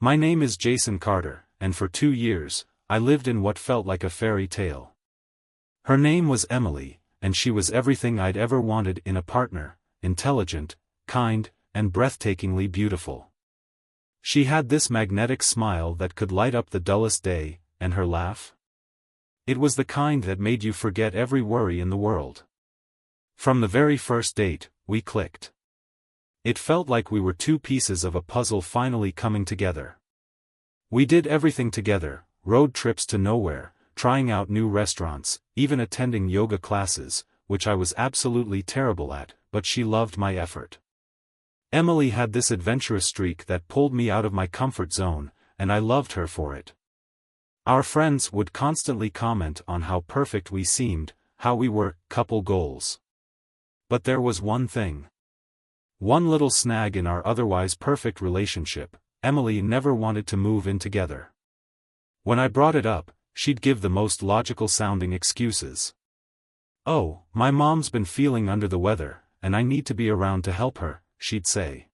My name is Jason Carter, and for 2 years, I lived in what felt like a fairy tale. Her name was Emily, and she was everything I'd ever wanted in a partner: intelligent, kind, and breathtakingly beautiful. She had this magnetic smile that could light up the dullest day, and her laugh? It was the kind that made you forget every worry in the world. From the very first date, we clicked. It felt like we were two pieces of a puzzle finally coming together. We did everything together: road trips to nowhere, trying out new restaurants, even attending yoga classes, which I was absolutely terrible at, but she loved my effort. Emily had this adventurous streak that pulled me out of my comfort zone, and I loved her for it. Our friends would constantly comment on how perfect we seemed, how we were couple goals. But there was one thing. One little snag in our otherwise perfect relationship: Emily never wanted to move in together. When I brought it up, she'd give the most logical-sounding excuses. "Oh, my mom's been feeling under the weather, and I need to be around to help her," she'd say.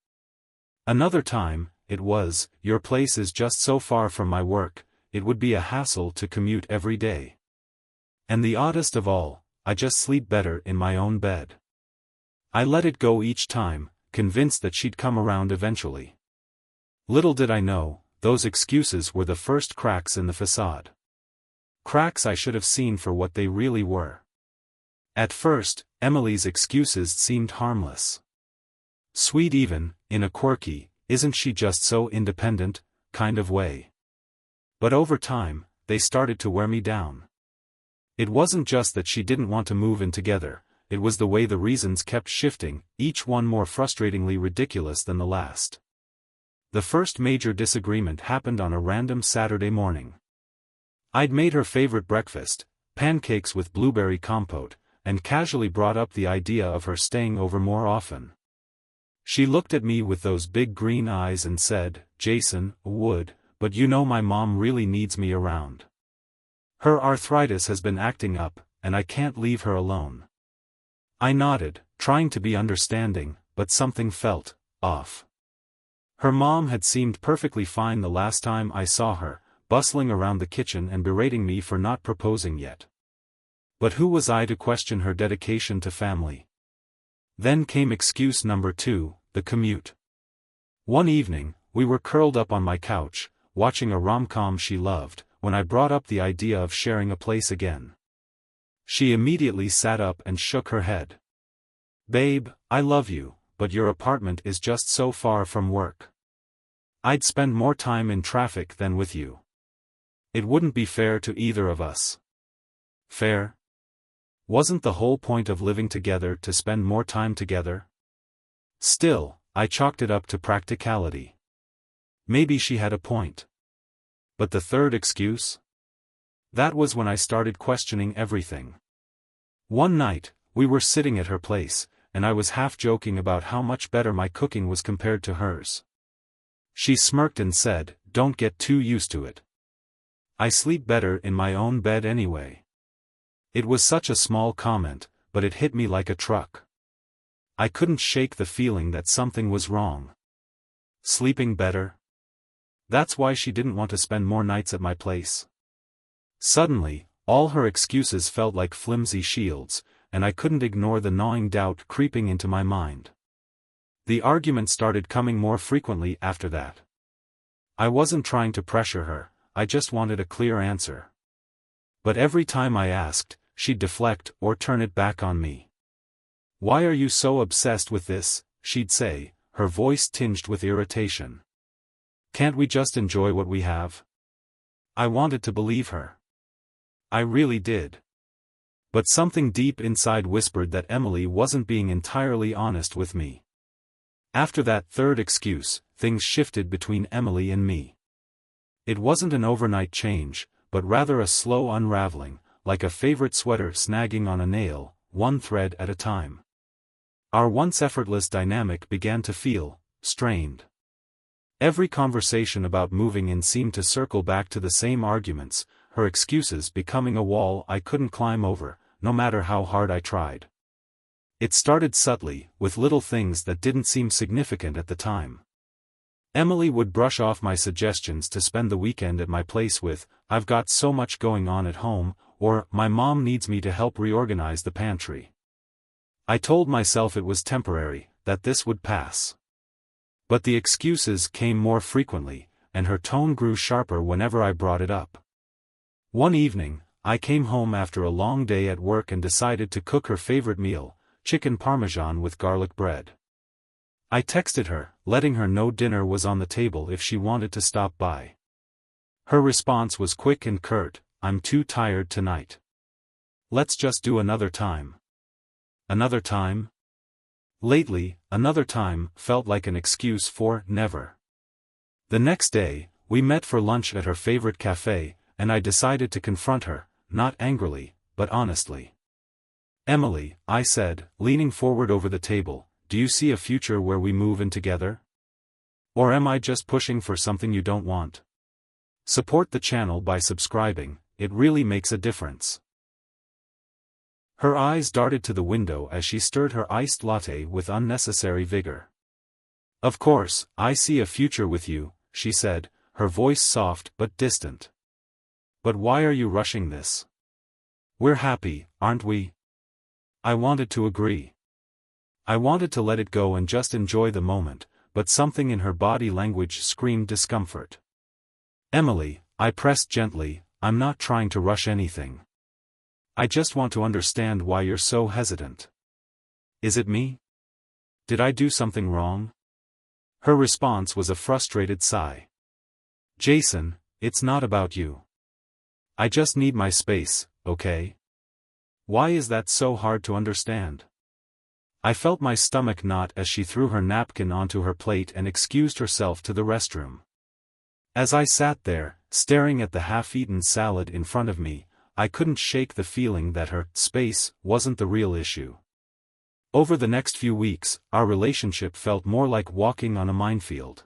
Another time, it was, "Your place is just so far from my work, it would be a hassle to commute every day." And the oddest of all, "I just sleep better in my own bed." I let it go each time, convinced that she'd come around eventually. Little did I know, those excuses were the first cracks in the facade. Cracks I should have seen for what they really were. At first, Emily's excuses seemed harmless. Sweet even, in a quirky, "isn't she just so independent" kind of way. But over time, they started to wear me down. It wasn't just that she didn't want to move in together, it was the way the reasons kept shifting, each one more frustratingly ridiculous than the last. The first major disagreement happened on a random Saturday morning. I'd made her favorite breakfast, pancakes with blueberry compote, and casually brought up the idea of her staying over more often. She looked at me with those big green eyes and said, "Jason, would, but you know my mom really needs me around. Her arthritis has been acting up, and I can't leave her alone." I nodded, trying to be understanding, but something felt off. Her mom had seemed perfectly fine the last time I saw her, bustling around the kitchen and berating me for not proposing yet. But who was I to question her dedication to family? Then came excuse number 2, the commute. One evening, we were curled up on my couch, watching a rom-com she loved, when I brought up the idea of sharing a place again. She immediately sat up and shook her head. "Babe, I love you, but your apartment is just so far from work. I'd spend more time in traffic than with you. It wouldn't be fair to either of us." Fair? Wasn't the whole point of living together to spend more time together? Still, I chalked it up to practicality. Maybe she had a point. But the third excuse? That was when I started questioning everything. One night, we were sitting at her place, and I was half joking about how much better my cooking was compared to hers. She smirked and said, "Don't get too used to it. I sleep better in my own bed anyway." It was such a small comment, but it hit me like a truck. I couldn't shake the feeling that something was wrong. Sleeping better? That's why she didn't want to spend more nights at my place. Suddenly, all her excuses felt like flimsy shields, and I couldn't ignore the gnawing doubt creeping into my mind. The argument started coming more frequently after that. I wasn't trying to pressure her, I just wanted a clear answer. But every time I asked, she'd deflect or turn it back on me. "Why are you so obsessed with this?" she'd say, her voice tinged with irritation. "Can't we just enjoy what we have?" I wanted to believe her. I really did. But something deep inside whispered that Emily wasn't being entirely honest with me. After that third excuse, things shifted between Emily and me. It wasn't an overnight change, but rather a slow unraveling, like a favorite sweater snagging on a nail, one thread at a time. Our once effortless dynamic began to feel strained. Every conversation about moving in seemed to circle back to the same arguments, her excuses becoming a wall I couldn't climb over, no matter how hard I tried. It started subtly, with little things that didn't seem significant at the time. Emily would brush off my suggestions to spend the weekend at my place with, "I've got so much going on at home," or, "My mom needs me to help reorganize the pantry." I told myself it was temporary, that this would pass. But the excuses came more frequently, and her tone grew sharper whenever I brought it up. One evening, I came home after a long day at work and decided to cook her favorite meal, chicken parmesan with garlic bread. I texted her, letting her know dinner was on the table if she wanted to stop by. Her response was quick and curt, "I'm too tired tonight. Let's just do another time." Another time? Lately, another time felt like an excuse for never. The next day, we met for lunch at her favorite cafe, and I decided to confront her, not angrily, but honestly. "Emily," I said, leaning forward over the table, "do you see a future where we move in together? Or am I just pushing for something you don't want? Support the channel by subscribing, it really makes a difference." Her eyes darted to the window as she stirred her iced latte with unnecessary vigor. "Of course, I see a future with you," she said, her voice soft but distant. "But why are you rushing this? We're happy, aren't we?" I wanted to agree. I wanted to let it go and just enjoy the moment, but something in her body language screamed discomfort. "Emily," I pressed gently, "I'm not trying to rush anything. I just want to understand why you're so hesitant. Is it me? Did I do something wrong?" Her response was a frustrated sigh. "Jason, it's not about you. I just need my space, okay? Why is that so hard to understand?" I felt my stomach knot as she threw her napkin onto her plate and excused herself to the restroom. As I sat there, staring at the half-eaten salad in front of me, I couldn't shake the feeling that her space wasn't the real issue. Over the next few weeks, our relationship felt more like walking on a minefield.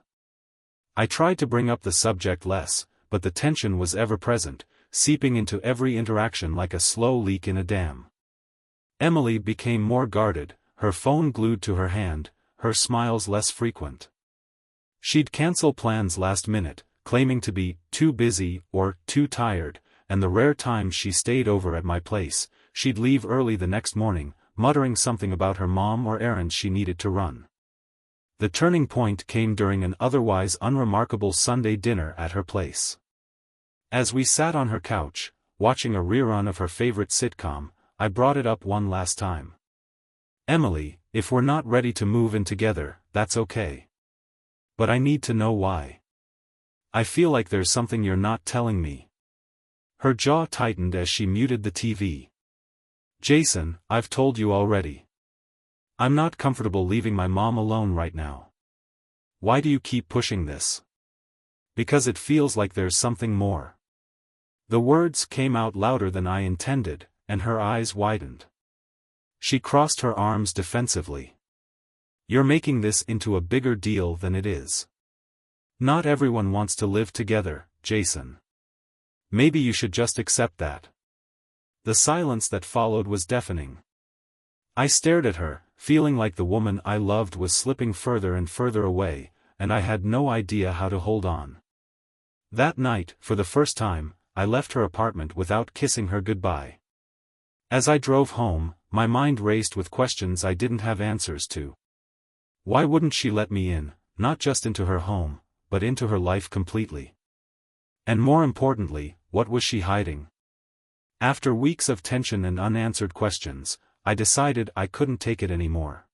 I tried to bring up the subject less, but the tension was ever present, seeping into every interaction like a slow leak in a dam. Emily became more guarded, her phone glued to her hand, her smiles less frequent. She'd cancel plans last minute, claiming to be too busy or too tired, and the rare times she stayed over at my place, she'd leave early the next morning, muttering something about her mom or errands she needed to run. The turning point came during an otherwise unremarkable Sunday dinner at her place. As we sat on her couch, watching a rerun of her favorite sitcom, I brought it up one last time. "Emily, if we're not ready to move in together, that's okay. But I need to know why. I feel like there's something you're not telling me." Her jaw tightened as she muted the TV. "Jason, I've told you already. I'm not comfortable leaving my mom alone right now. Why do you keep pushing this?" "Because it feels like there's something more." The words came out louder than I intended, and her eyes widened. She crossed her arms defensively. "You're making this into a bigger deal than it is. Not everyone wants to live together, Jason. Maybe you should just accept that." The silence that followed was deafening. I stared at her, feeling like the woman I loved was slipping further and further away, and I had no idea how to hold on. That night, for the first time, I left her apartment without kissing her goodbye. As I drove home, my mind raced with questions I didn't have answers to. Why wouldn't she let me in, not just into her home, but into her life completely? And more importantly, what was she hiding? After weeks of tension and unanswered questions, I decided I couldn't take it anymore.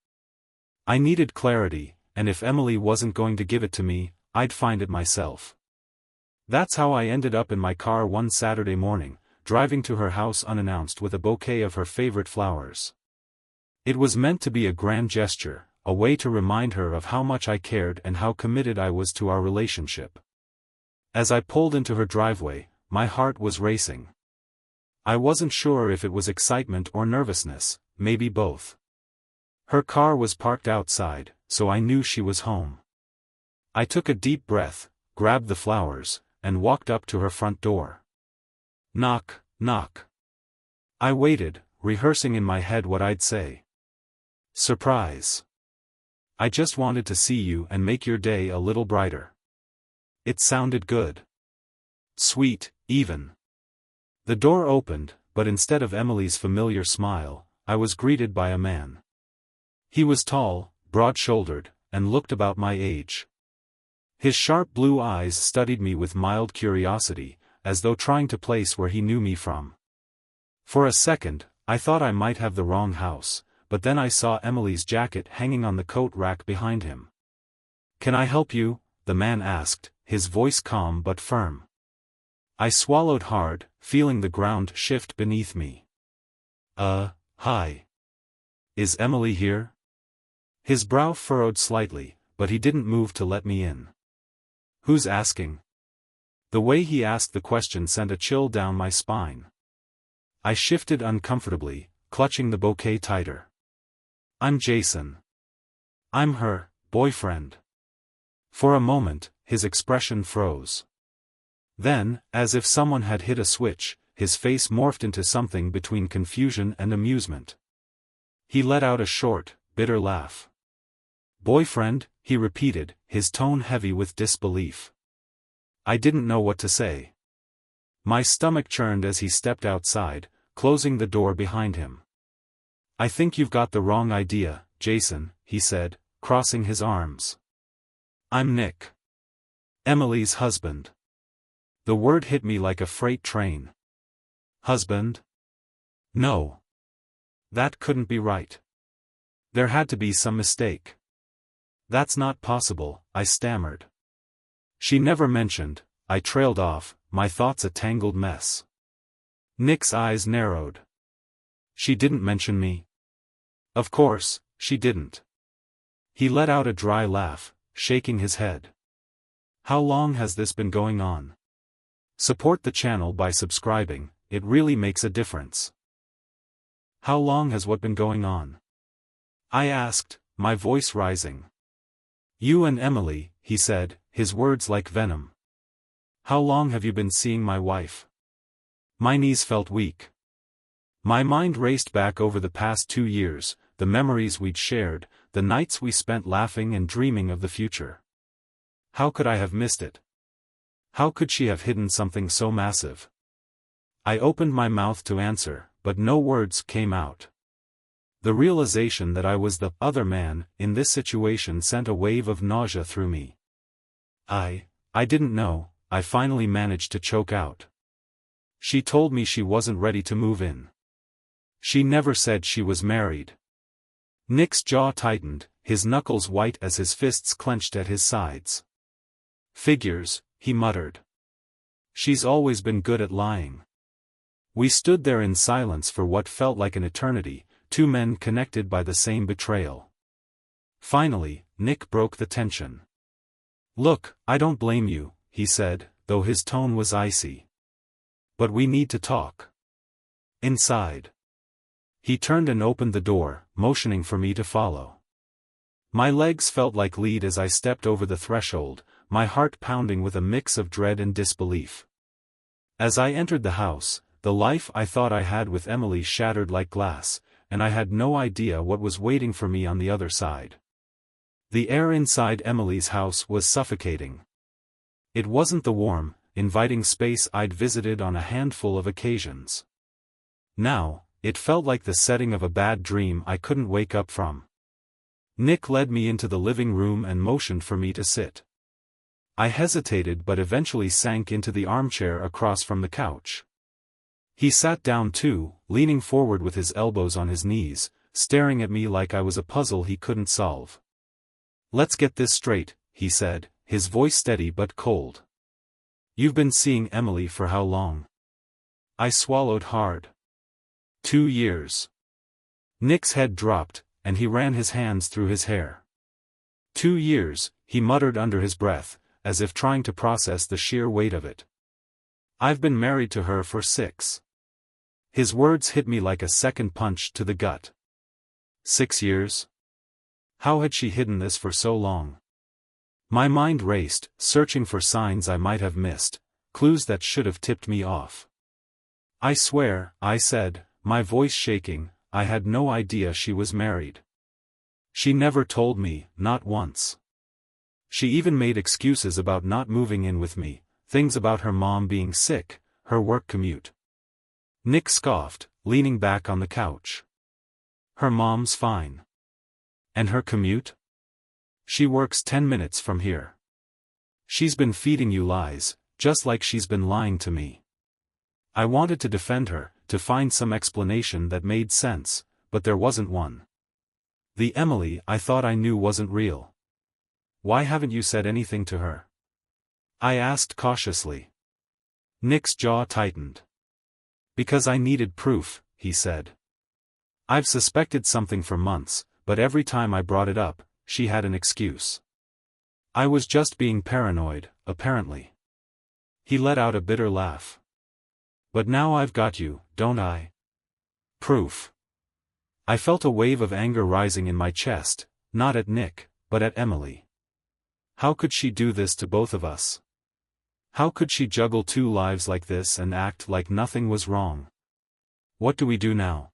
I needed clarity, and if Emily wasn't going to give it to me, I'd find it myself. That's how I ended up in my car one Saturday morning, driving to her house unannounced with a bouquet of her favorite flowers. It was meant to be a grand gesture, a way to remind her of how much I cared and how committed I was to our relationship. As I pulled into her driveway, my heart was racing. I wasn't sure if it was excitement or nervousness, maybe both. Her car was parked outside, so I knew she was home. I took a deep breath, grabbed the flowers, and walked up to her front door. Knock, knock. I waited, rehearsing in my head what I'd say. Surprise. I just wanted to see you and make your day a little brighter. It sounded good. Sweet, even. The door opened, but instead of Emily's familiar smile, I was greeted by a man. He was tall, broad-shouldered, and looked about my age. His sharp blue eyes studied me with mild curiosity, as though trying to place where he knew me from. For a second, I thought I might have the wrong house, but then I saw Emily's jacket hanging on the coat rack behind him. "Can I help you?" the man asked, his voice calm but firm. I swallowed hard, feeling the ground shift beneath me. Hi. Is Emily here?" His brow furrowed slightly, but he didn't move to let me in. "Who's asking?" The way he asked the question sent a chill down my spine. I shifted uncomfortably, clutching the bouquet tighter. "I'm Jason. I'm her boyfriend." For a moment, his expression froze. Then, as if someone had hit a switch, his face morphed into something between confusion and amusement. He let out a short, bitter laugh. "Boyfriend?" he repeated, his tone heavy with disbelief. I didn't know what to say. My stomach churned as he stepped outside, closing the door behind him. "I think you've got the wrong idea, Jason," he said, crossing his arms. "I'm Nick. Emily's husband." The word hit me like a freight train. Husband? No. That couldn't be right. There had to be some mistake. "That's not possible," I stammered. "She never mentioned," I trailed off, my thoughts a tangled mess. Nick's eyes narrowed. "She didn't mention me?" "Of course, she didn't." He let out a dry laugh, shaking his head. "How long has this been going on?" Support the channel by subscribing, it really makes a difference. "How long has what been going on?" I asked, my voice rising. "You and Emily," he said, his words like venom. "How long have you been seeing my wife?" My knees felt weak. My mind raced back over the past 2 years, the memories we'd shared, the nights we spent laughing and dreaming of the future. How could I have missed it? How could she have hidden something so massive? I opened my mouth to answer, but no words came out. The realization that I was the other man in this situation sent a wave of nausea through me. I didn't know," I finally managed to choke out. "She told me she wasn't ready to move in. She never said she was married." Nick's jaw tightened, his knuckles white as his fists clenched at his sides. "Figures," he muttered. "She's always been good at lying." We stood there in silence for what felt like an eternity, two men connected by the same betrayal. Finally, Nick broke the tension. "Look, I don't blame you," he said, though his tone was icy. "But we need to talk. Inside." He turned and opened the door, motioning for me to follow. My legs felt like lead as I stepped over the threshold, my heart pounding with a mix of dread and disbelief. As I entered the house, the life I thought I had with Emily shattered like glass, and I had no idea what was waiting for me on the other side. The air inside Emily's house was suffocating. It wasn't the warm, inviting space I'd visited on a handful of occasions. Now, it felt like the setting of a bad dream I couldn't wake up from. Nick led me into the living room and motioned for me to sit. I hesitated but eventually sank into the armchair across from the couch. He sat down too, leaning forward with his elbows on his knees, staring at me like I was a puzzle he couldn't solve. "Let's get this straight," he said, his voice steady but cold. "You've been seeing Emily for how long?" I swallowed hard. 2 years. Nick's head dropped, and he ran his hands through his hair. 2 years, he muttered under his breath, as if trying to process the sheer weight of it. "I've been married to her for 6. His words hit me like a second punch to the gut. 6 years? How had she hidden this for so long? My mind raced, searching for signs I might have missed, clues that should have tipped me off. "I swear," I said, my voice shaking, "I had no idea she was married." She never told me, not once. She even made excuses about not moving in with me, things about her mom being sick, her work commute. Nick scoffed, leaning back on the couch. Her mom's fine. And her commute? She works 10 minutes from here. She's been feeding you lies, just like she's been lying to me. I wanted to defend her, to find some explanation that made sense, but there wasn't one. The Emily I thought I knew wasn't real. Why haven't you said anything to her? I asked cautiously. Nick's jaw tightened. Because I needed proof, he said. I've suspected something for months, but every time I brought it up, she had an excuse. I was just being paranoid, apparently. He let out a bitter laugh. But now I've got you, don't I? Proof. I felt a wave of anger rising in my chest, not at Nick, but at Emily. How could she do this to both of us? How could she juggle two lives like this and act like nothing was wrong? What do we do now?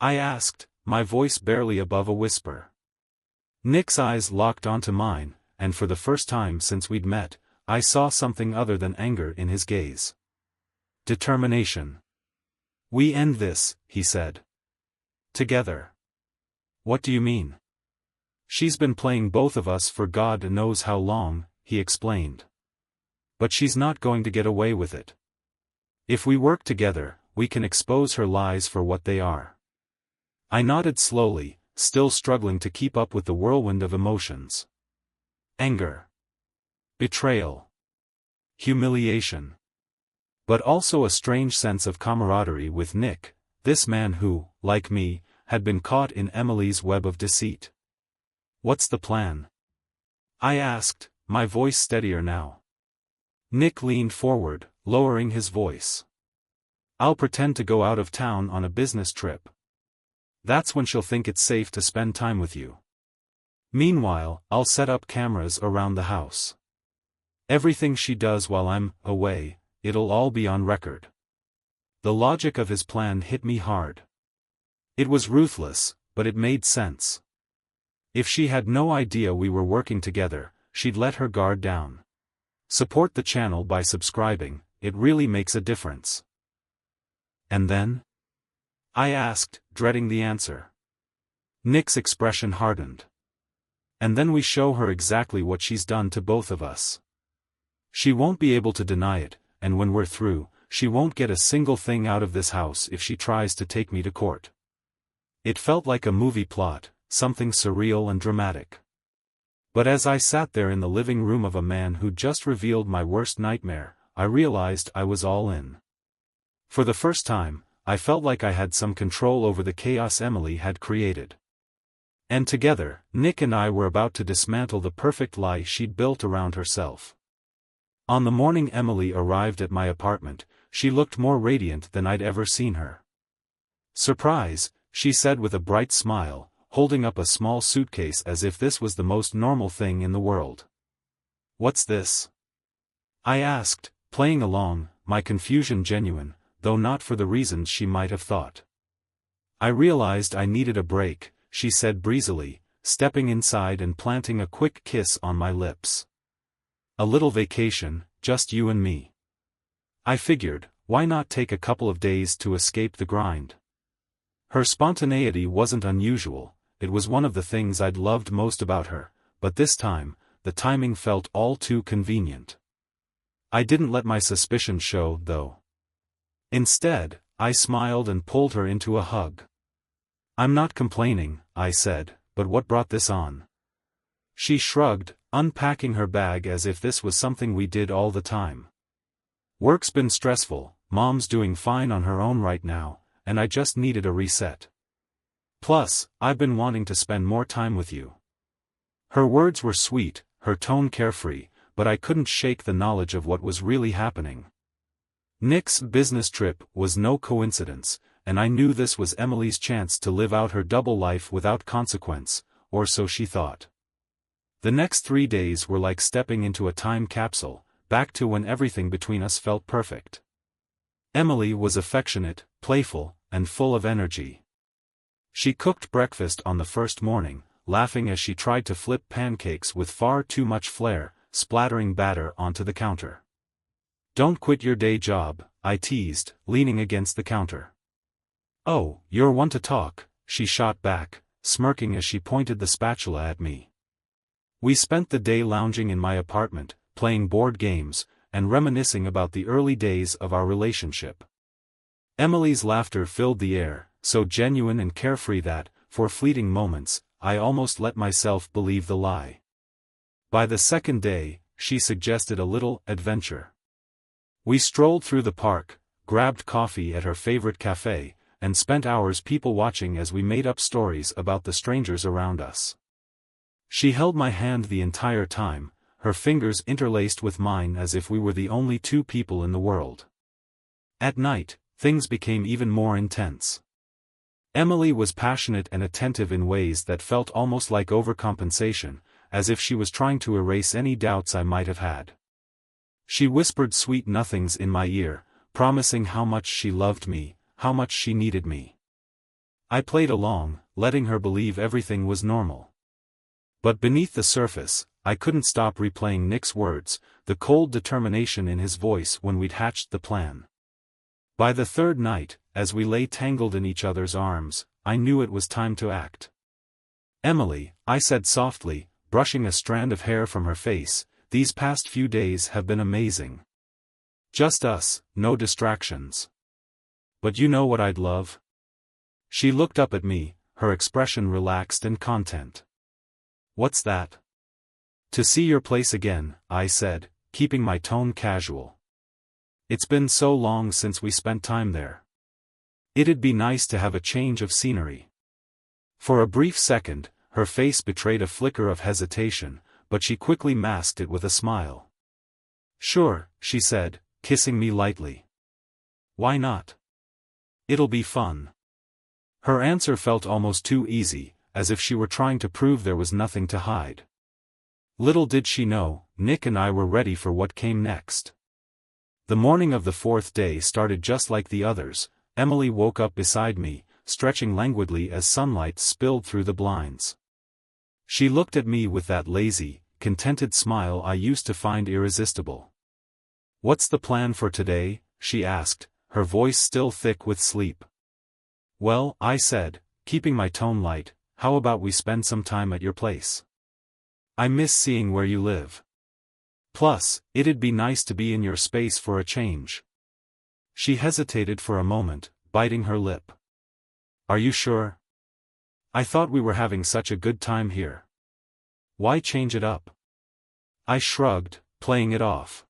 I asked, my voice barely above a whisper. Nick's eyes locked onto mine, and for the first time since we'd met, I saw something other than anger in his gaze. Determination. We end this, he said. Together. What do you mean? She's been playing both of us for God knows how long, he explained. But she's not going to get away with it. If we work together, we can expose her lies for what they are. I nodded slowly, still struggling to keep up with the whirlwind of emotions. Anger. Betrayal. Humiliation. But also a strange sense of camaraderie with Nick, this man who, like me, had been caught in Emily's web of deceit. What's the plan? I asked, my voice steadier now. Nick leaned forward, lowering his voice. I'll pretend to go out of town on a business trip. That's when she'll think it's safe to spend time with you. Meanwhile, I'll set up cameras around the house. Everything she does while I'm away, it'll all be on record. The logic of his plan hit me hard. It was ruthless, but it made sense. If she had no idea we were working together, she'd let her guard down. Support the channel by subscribing, it really makes a difference. And then? I asked, dreading the answer. Nick's expression hardened. And then we show her exactly what she's done to both of us. She won't be able to deny it, and when we're through, she won't get a single thing out of this house if she tries to take me to court. It felt like a movie plot, something surreal and dramatic. But as I sat there in the living room of a man who just revealed my worst nightmare, I realized I was all in. For the first time, I felt like I had some control over the chaos Emily had created. And together, Nick and I were about to dismantle the perfect lie she'd built around herself. On the morning Emily arrived at my apartment, she looked more radiant than I'd ever seen her. Surprise, she said with a bright smile, holding up a small suitcase as if this was the most normal thing in the world. What's this? I asked, playing along, my confusion genuine, though not for the reasons she might have thought. I realized I needed a break, she said breezily, stepping inside and planting a quick kiss on my lips. A little vacation, just you and me. I figured, why not take a couple of days to escape the grind? Her spontaneity wasn't unusual, it was one of the things I'd loved most about her, but this time, the timing felt all too convenient. I didn't let my suspicion show, though. Instead, I smiled and pulled her into a hug. I'm not complaining, I said, but what brought this on? She shrugged, unpacking her bag as if this was something we did all the time. Work's been stressful, Mom's doing fine on her own right now, and I just needed a reset. Plus, I've been wanting to spend more time with you. Her words were sweet, her tone carefree, but I couldn't shake the knowledge of what was really happening. Nick's business trip was no coincidence, and I knew this was Emily's chance to live out her double life without consequence, or so she thought. The next 3 days were like stepping into a time capsule, back to when everything between us felt perfect. Emily was affectionate, playful, and full of energy. She cooked breakfast on the first morning, laughing as she tried to flip pancakes with far too much flair, splattering batter onto the counter. "Don't quit your day job," I teased, leaning against the counter. "Oh, you're one to talk," she shot back, smirking as she pointed the spatula at me. We spent the day lounging in my apartment, playing board games, and reminiscing about the early days of our relationship. Emily's laughter filled the air, so genuine and carefree that, for fleeting moments, I almost let myself believe the lie. By the second day, she suggested a little adventure. We strolled through the park, grabbed coffee at her favorite cafe, and spent hours people-watching as we made up stories about the strangers around us. She held my hand the entire time, her fingers interlaced with mine as if we were the only two people in the world. At night, things became even more intense. Emily was passionate and attentive in ways that felt almost like overcompensation, as if she was trying to erase any doubts I might have had. She whispered sweet nothings in my ear, promising how much she loved me, how much she needed me. I played along, letting her believe everything was normal. But beneath the surface, I couldn't stop replaying Nick's words, the cold determination in his voice when we'd hatched the plan. By the third night, as we lay tangled in each other's arms, I knew it was time to act. "Emily," I said softly, brushing a strand of hair from her face, "these past few days have been amazing. Just us, no distractions. But you know what I'd love?" She looked up at me, her expression relaxed and content. "What's that?" "To see your place again," I said, keeping my tone casual. "It's been so long since we spent time there. It'd be nice to have a change of scenery." For a brief second, her face betrayed a flicker of hesitation, but she quickly masked it with a smile. "Sure," she said, kissing me lightly. "Why not? It'll be fun." Her answer felt almost too easy, as if she were trying to prove there was nothing to hide. Little did she know, Nick and I were ready for what came next. The morning of the fourth day started just like the others. Emily woke up beside me, stretching languidly as sunlight spilled through the blinds. She looked at me with that lazy, contented smile I used to find irresistible. "What's the plan for today?" she asked, her voice still thick with sleep. "Well," I said, keeping my tone light, "how about we spend some time at your place? I miss seeing where you live. Plus, it'd be nice to be in your space for a change." She hesitated for a moment, biting her lip. "Are you sure? I thought we were having such a good time here. Why change it up?" I shrugged, playing it off.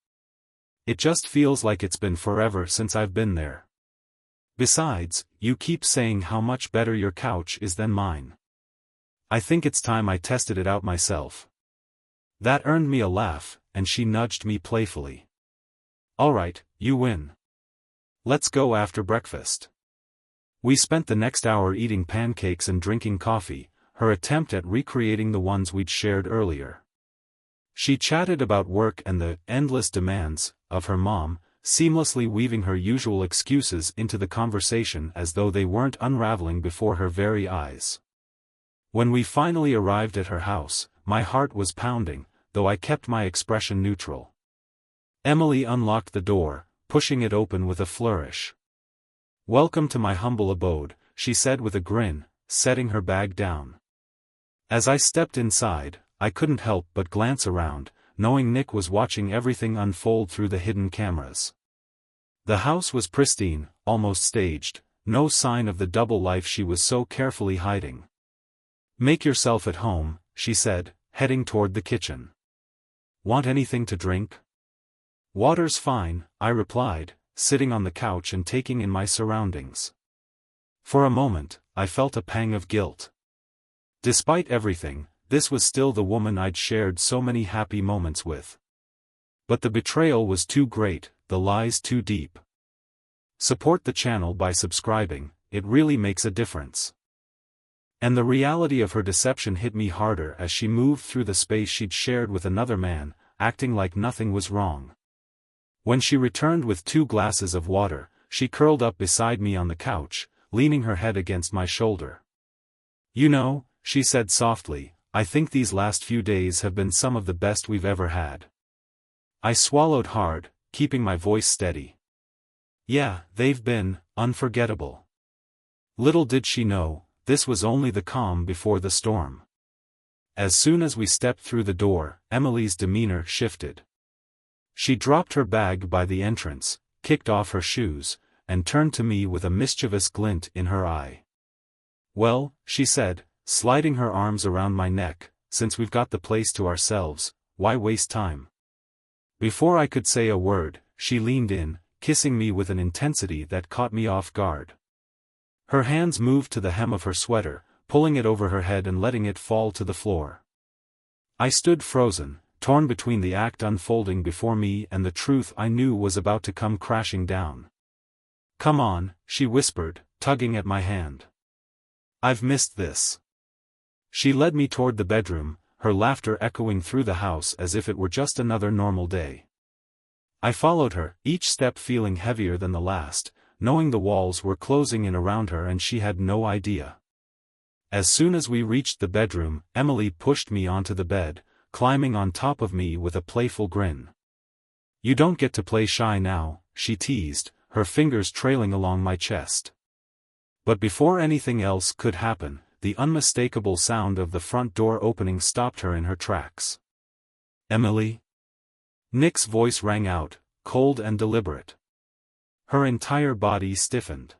"It just feels like it's been forever since I've been there. Besides, you keep saying how much better your couch is than mine. I think it's time I tested it out myself." That earned me a laugh, and she nudged me playfully. "All right, you win. Let's go after breakfast." We spent the next hour eating pancakes and drinking coffee, her attempt at recreating the ones we'd shared earlier. She chatted about work and the endless demands of her mom, seamlessly weaving her usual excuses into the conversation as though they weren't unraveling before her very eyes. When we finally arrived at her house, my heart was pounding, though I kept my expression neutral. Emily unlocked the door, pushing it open with a flourish. "Welcome to my humble abode," she said with a grin, setting her bag down. As I stepped inside, I couldn't help but glance around, knowing Nick was watching everything unfold through the hidden cameras. The house was pristine, almost staged, no sign of the double life she was so carefully hiding. "Make yourself at home," she said, heading toward the kitchen. "Want anything to drink?" "Water's fine," I replied, sitting on the couch and taking in my surroundings. For a moment, I felt a pang of guilt. Despite everything, this was still the woman I'd shared so many happy moments with. But the betrayal was too great, the lies too deep. Support the channel by subscribing, it really makes a difference. And the reality of her deception hit me harder as she moved through the space she'd shared with another man, acting like nothing was wrong. When she returned with 2 glasses of water, she curled up beside me on the couch, leaning her head against my shoulder. "You know," she said softly, I think these last few days have been some of the best we've ever had. I swallowed hard, keeping my voice steady. Yeah, they've been unforgettable. Little did she know, this was only the calm before the storm. As soon as we stepped through the door, Emily's demeanor shifted. She dropped her bag by the entrance, kicked off her shoes, and turned to me with a mischievous glint in her eye. Well, she said, sliding her arms around my neck, since we've got the place to ourselves, why waste time? Before I could say a word, she leaned in, kissing me with an intensity that caught me off guard. Her hands moved to the hem of her sweater, pulling it over her head and letting it fall to the floor. I stood frozen, torn between the act unfolding before me and the truth I knew was about to come crashing down. Come on, she whispered, tugging at my hand. I've missed this. She led me toward the bedroom, her laughter echoing through the house as if it were just another normal day. I followed her, each step feeling heavier than the last, knowing the walls were closing in around her and she had no idea. As soon as we reached the bedroom, Emily pushed me onto the bed, climbing on top of me with a playful grin. You don't get to play shy now, she teased, her fingers trailing along my chest. But before anything else could happen, the unmistakable sound of the front door opening stopped her in her tracks. Emily? Nick's voice rang out, cold and deliberate. Her entire body stiffened.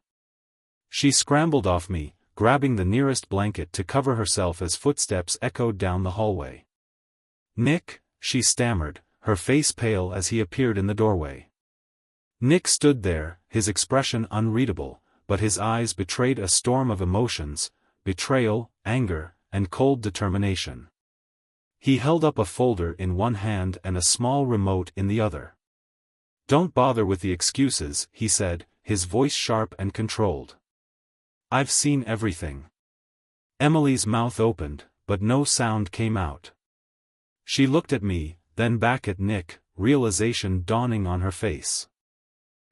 She scrambled off me, grabbing the nearest blanket to cover herself as footsteps echoed down the hallway. Nick, she stammered, her face pale as he appeared in the doorway. Nick stood there, his expression unreadable, but his eyes betrayed a storm of emotions, betrayal, anger, and cold determination. He held up a folder in one hand and a small remote in the other. Don't bother with the excuses, he said, his voice sharp and controlled. I've seen everything. Emily's mouth opened, but no sound came out. She looked at me, then back at Nick, realization dawning on her face.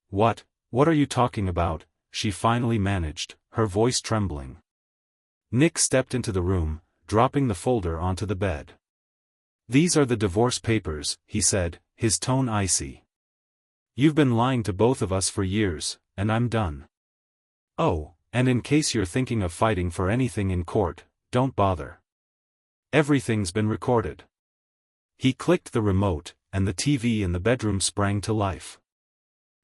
What are you talking about? She finally managed, her voice trembling. Nick stepped into the room, dropping the folder onto the bed. These are the divorce papers, he said, his tone icy. You've been lying to both of us for years, and I'm done. Oh, and in case you're thinking of fighting for anything in court, don't bother. Everything's been recorded. He clicked the remote, and the TV in the bedroom sprang to life.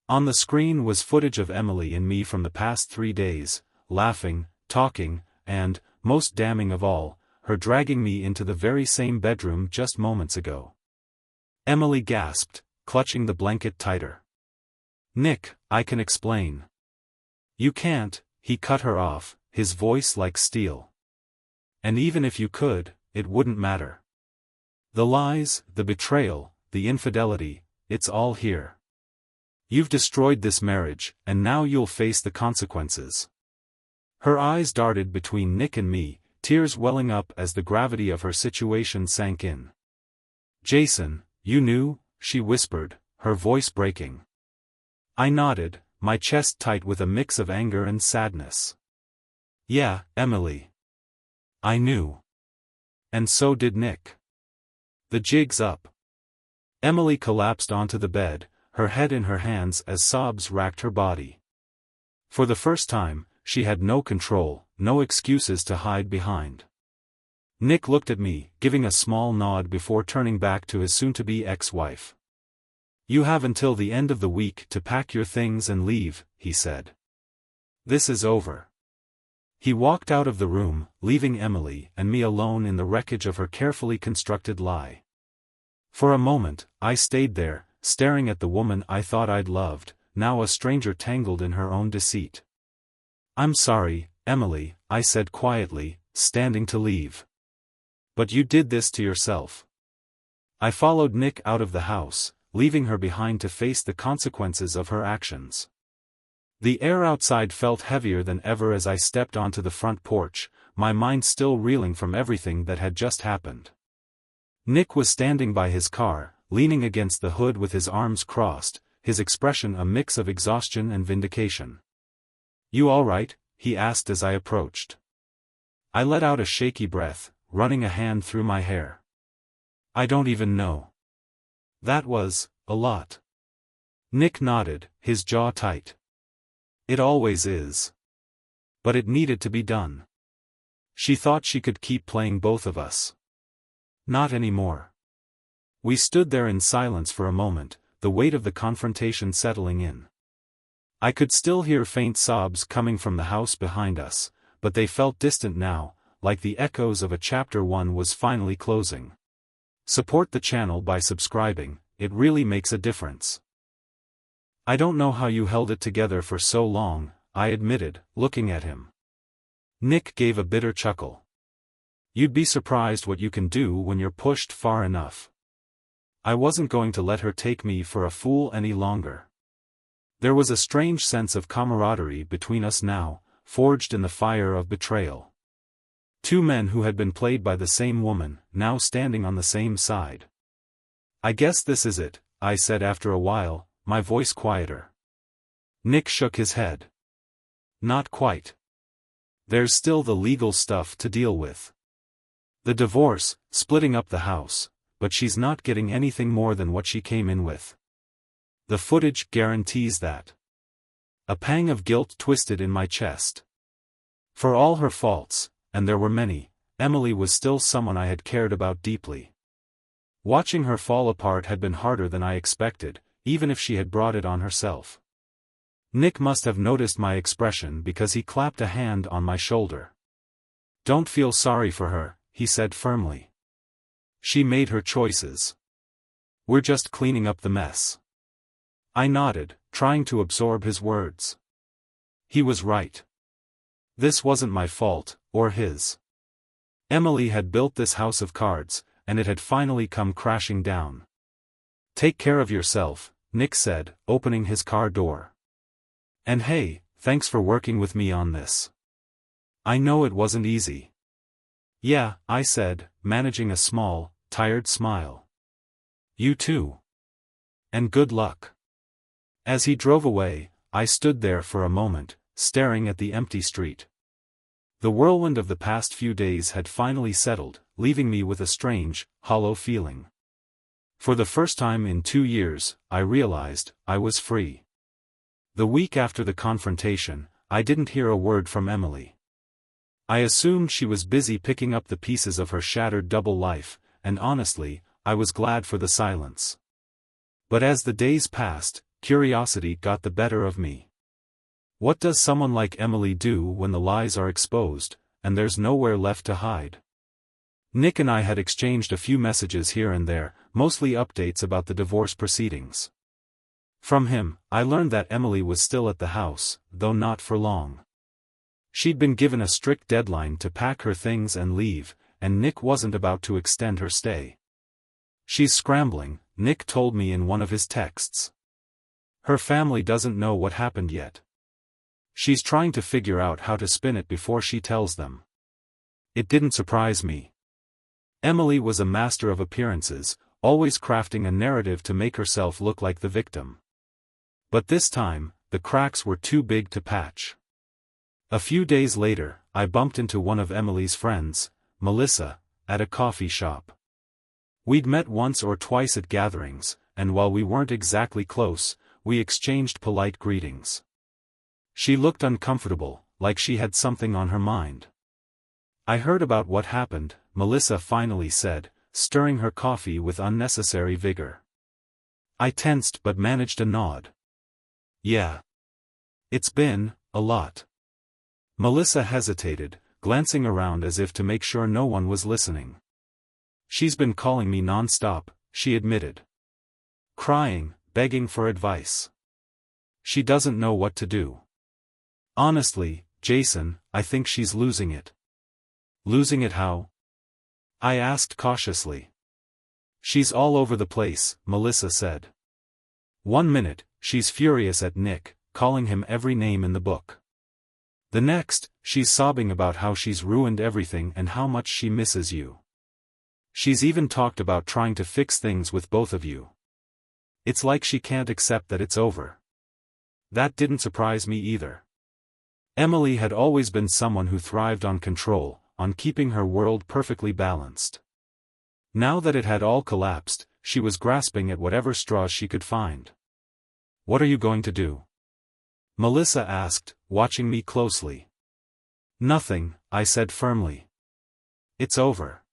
On the screen was footage of Emily and me from the past 3 days, laughing, talking, and, most damning of all, her dragging me into the very same bedroom just moments ago. Emily gasped, clutching the blanket tighter. Nick, I can explain. You can't, he cut her off, his voice like steel. And even if you could, it wouldn't matter. The lies, the betrayal, the infidelity, it's all here. You've destroyed this marriage, and now you'll face the consequences. Her eyes darted between Nick and me, tears welling up as the gravity of her situation sank in. Jason, you knew? She whispered, her voice breaking. I nodded, my chest tight with a mix of anger and sadness. Yeah, Emily. I knew. And so did Nick. The jig's up. Emily collapsed onto the bed, her head in her hands as sobs racked her body. For the first time, she had no control, no excuses to hide behind. Nick looked at me, giving a small nod before turning back to his soon-to-be ex-wife. You have until the end of the week to pack your things and leave, he said. This is over. He walked out of the room, leaving Emily and me alone in the wreckage of her carefully constructed lie. For a moment, I stayed there, staring at the woman I thought I'd loved, now a stranger tangled in her own deceit. I'm sorry, Emily, I said quietly, standing to leave. But you did this to yourself. I followed Nick out of the house, leaving her behind to face the consequences of her actions. The air outside felt heavier than ever as I stepped onto the front porch, my mind still reeling from everything that had just happened. Nick was standing by his car, leaning against the hood with his arms crossed, his expression a mix of exhaustion and vindication. You all right? He asked as I approached. I let out a shaky breath, running a hand through my hair. I don't even know. That was a lot. Nick nodded, his jaw tight. It always is. But it needed to be done. She thought she could keep playing both of us. Not anymore. We stood there in silence for a moment, the weight of the confrontation settling in. I could still hear faint sobs coming from the house behind us, but they felt distant now, like the echoes of a chapter 1 was finally closing. Support the channel by subscribing, it really makes a difference. I don't know how you held it together for so long, I admitted, looking at him. Nick gave a bitter chuckle. You'd be surprised what you can do when you're pushed far enough. I wasn't going to let her take me for a fool any longer. There was a strange sense of camaraderie between us now, forged in the fire of betrayal. Two men who had been played by the same woman, now standing on the same side. I guess this is it, I said after a while, my voice quieter. Nick shook his head. Not quite. There's still the legal stuff to deal with. The divorce, splitting up the house, but she's not getting anything more than what she came in with. The footage guarantees that. A pang of guilt twisted in my chest. For all her faults, and there were many, Emily was still someone I had cared about deeply. Watching her fall apart had been harder than I expected, even if she had brought it on herself. Nick must have noticed my expression because he clapped a hand on my shoulder. Don't feel sorry for her, he said firmly. She made her choices. We're just cleaning up the mess. I nodded, trying to absorb his words. He was right. This wasn't my fault, or his. Emily had built this house of cards, and it had finally come crashing down. Take care of yourself, Nick said, opening his car door. And hey, thanks for working with me on this. I know it wasn't easy. Yeah, I said, managing a small, tired smile. You too. And good luck. As he drove away, I stood there for a moment, staring at the empty street. The whirlwind of the past few days had finally settled, leaving me with a strange, hollow feeling. For the first time in 2 years, I realized I was free. The week after the confrontation, I didn't hear a word from Emily. I assumed she was busy picking up the pieces of her shattered double life, and honestly, I was glad for the silence. But as the days passed, curiosity got the better of me. What does someone like Emily do when the lies are exposed, and there's nowhere left to hide? Nick and I had exchanged a few messages here and there, mostly updates about the divorce proceedings. From him, I learned that Emily was still at the house, though not for long. She'd been given a strict deadline to pack her things and leave, and Nick wasn't about to extend her stay. She's scrambling, Nick told me in one of his texts. Her family doesn't know what happened yet. She's trying to figure out how to spin it before she tells them. It didn't surprise me. Emily was a master of appearances, always crafting a narrative to make herself look like the victim. But this time, the cracks were too big to patch. A few days later, I bumped into one of Emily's friends, Melissa, at a coffee shop. We'd met once or twice at gatherings, and while we weren't exactly close, we exchanged polite greetings. She looked uncomfortable, like she had something on her mind. I heard about what happened, Melissa finally said, stirring her coffee with unnecessary vigor. I tensed but managed a nod. Yeah. It's been a lot. Melissa hesitated, glancing around as if to make sure no one was listening. She's been calling me non-stop, she admitted. Crying, begging for advice. She doesn't know what to do. Honestly, Jason, I think she's losing it. Losing it how? I asked cautiously. She's all over the place, Melissa said. 1 minute, she's furious at Nick, calling him every name in the book. The next, she's sobbing about how she's ruined everything and how much she misses you. She's even talked about trying to fix things with both of you. It's like she can't accept that it's over. That didn't surprise me either. Emily had always been someone who thrived on control, on keeping her world perfectly balanced. Now that it had all collapsed, she was grasping at whatever straws she could find. "What are you going to do?" Melissa asked, watching me closely. "Nothing," I said firmly. "It's over.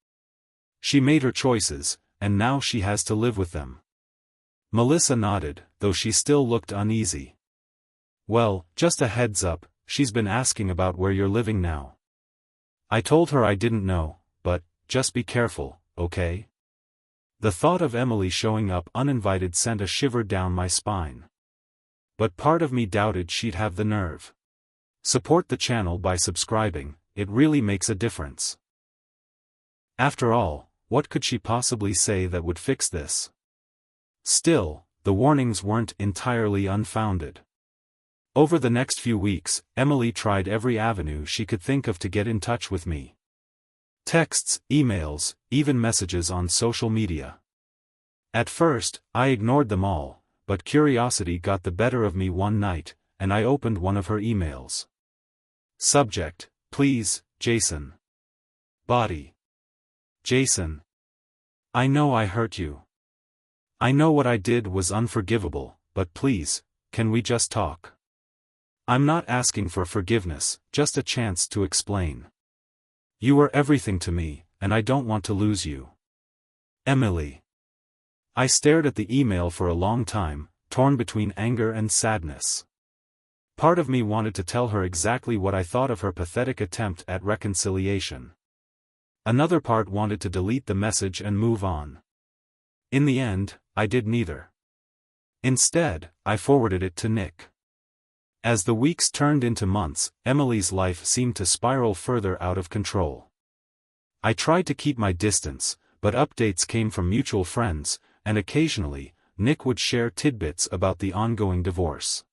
She made her choices, and now she has to live with them." Melissa nodded, though she still looked uneasy. "Well, just a heads up, she's been asking about where you're living now." I told her I didn't know, but, just be careful, okay? The thought of Emily showing up uninvited sent a shiver down my spine. But part of me doubted she'd have the nerve. Support the channel by subscribing, it really makes a difference. After all, what could she possibly say that would fix this? Still, the warnings weren't entirely unfounded. Over the next few weeks, Emily tried every avenue she could think of to get in touch with me. Texts, emails, even messages on social media. At first, I ignored them all, but curiosity got the better of me one night, and I opened one of her emails. Subject: "Please, Jason." Body: "Jason, I know I hurt you. I know what I did was unforgivable, but please, can we just talk? I'm not asking for forgiveness, just a chance to explain. You were everything to me, and I don't want to lose you. Emily." I stared at the email for a long time, torn between anger and sadness. Part of me wanted to tell her exactly what I thought of her pathetic attempt at reconciliation. Another part wanted to delete the message and move on. In the end, I did neither. Instead, I forwarded it to Nick. As the weeks turned into months, Emily's life seemed to spiral further out of control. I tried to keep my distance, but updates came from mutual friends, and occasionally, Nick would share tidbits about the ongoing divorce.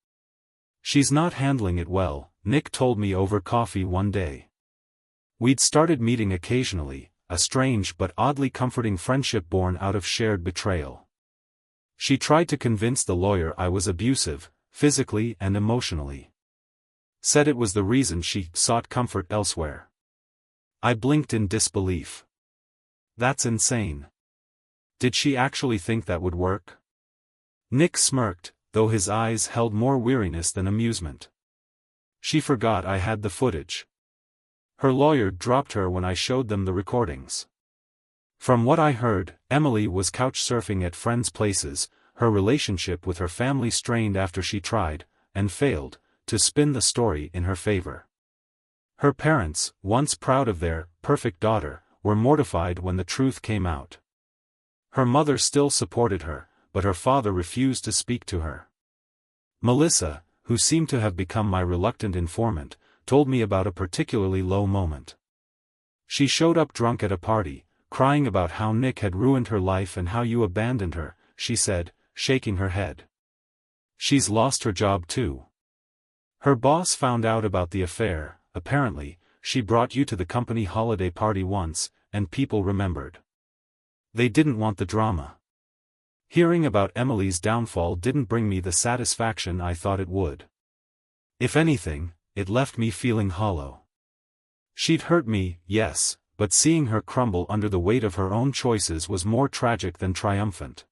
"She's not handling it well," Nick told me over coffee one day. We'd started meeting occasionally, a strange but oddly comforting friendship born out of shared betrayal. She tried to convince the lawyer I was abusive, physically and emotionally. Said it was the reason she sought comfort elsewhere. I blinked in disbelief. That's insane. Did she actually think that would work? Nick smirked, though his eyes held more weariness than amusement. She forgot I had the footage. Her lawyer dropped her when I showed them the recordings. From what I heard, Emily was couch-surfing at friends' places, her relationship with her family strained after she tried, and failed, to spin the story in her favor. Her parents, once proud of their perfect daughter, were mortified when the truth came out. Her mother still supported her, but her father refused to speak to her. Melissa, who seemed to have become my reluctant informant, told me about a particularly low moment. She showed up drunk at a party, crying about how Nick had ruined her life and how you abandoned her, she said, shaking her head. She's lost her job too. Her boss found out about the affair. Apparently, she brought you to the company holiday party once, and people remembered. They didn't want the drama. Hearing about Emily's downfall didn't bring me the satisfaction I thought it would. If anything, it left me feeling hollow. She'd hurt me, yes, but seeing her crumble under the weight of her own choices was more tragic than triumphant.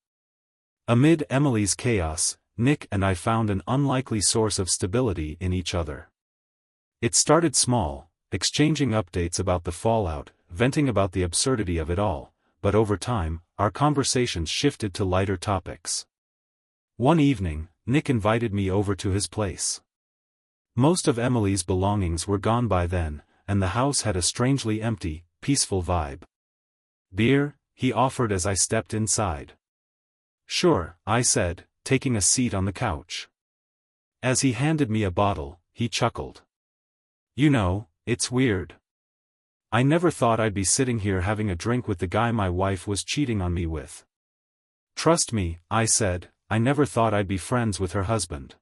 Amid Emily's chaos, Nick and I found an unlikely source of stability in each other. It started small, exchanging updates about the fallout, venting about the absurdity of it all, but over time, our conversations shifted to lighter topics. One evening, Nick invited me over to his place. Most of Emily's belongings were gone by then, and the house had a strangely empty, peaceful vibe. "Beer?" he offered as I stepped inside. "Sure," I said, taking a seat on the couch. As he handed me a bottle, he chuckled. "You know, it's weird. I never thought I'd be sitting here having a drink with the guy my wife was cheating on me with." "Trust me," I said, "I never thought I'd be friends with her husband."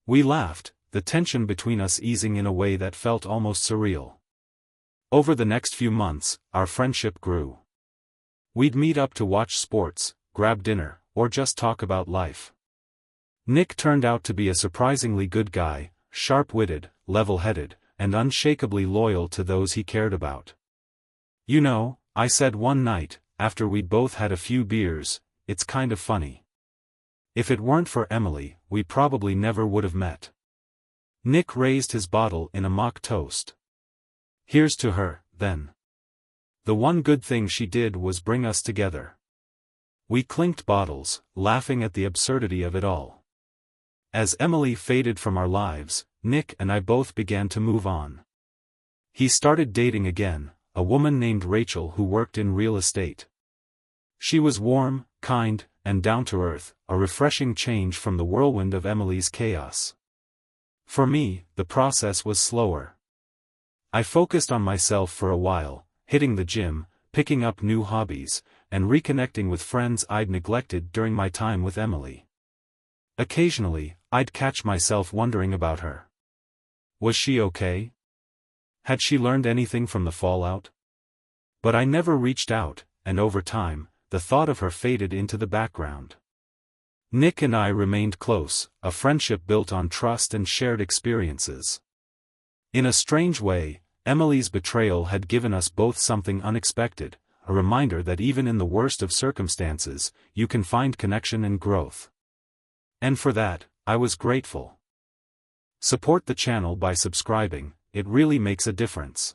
We laughed, the tension between us easing in a way that felt almost surreal. Over the next few months, our friendship grew. We'd meet up to watch sports, grab dinner, or just talk about life. Nick turned out to be a surprisingly good guy, sharp-witted, level-headed, and unshakably loyal to those he cared about. "You know," I said one night, after we'd both had a few beers, "it's kind of funny. If it weren't for Emily, we probably never would have met." Nick raised his bottle in a mock toast. "Here's to her, then. The one good thing she did was bring us together." We clinked bottles, laughing at the absurdity of it all. As Emily faded from our lives, Nick and I both began to move on. He started dating again, a woman named Rachel who worked in real estate. She was warm, kind, and down-to-earth, a refreshing change from the whirlwind of Emily's chaos. For me, the process was slower. I focused on myself for a while, hitting the gym, picking up new hobbies, and reconnecting with friends I'd neglected during my time with Emily. Occasionally, I'd catch myself wondering about her. Was she okay? Had she learned anything from the fallout? But I never reached out, and over time, the thought of her faded into the background. Nick and I remained close, a friendship built on trust and shared experiences. In a strange way, Emily's betrayal had given us both something unexpected, a reminder that even in the worst of circumstances, you can find connection and growth. And for that, I was grateful. Support the channel by subscribing, it really makes a difference.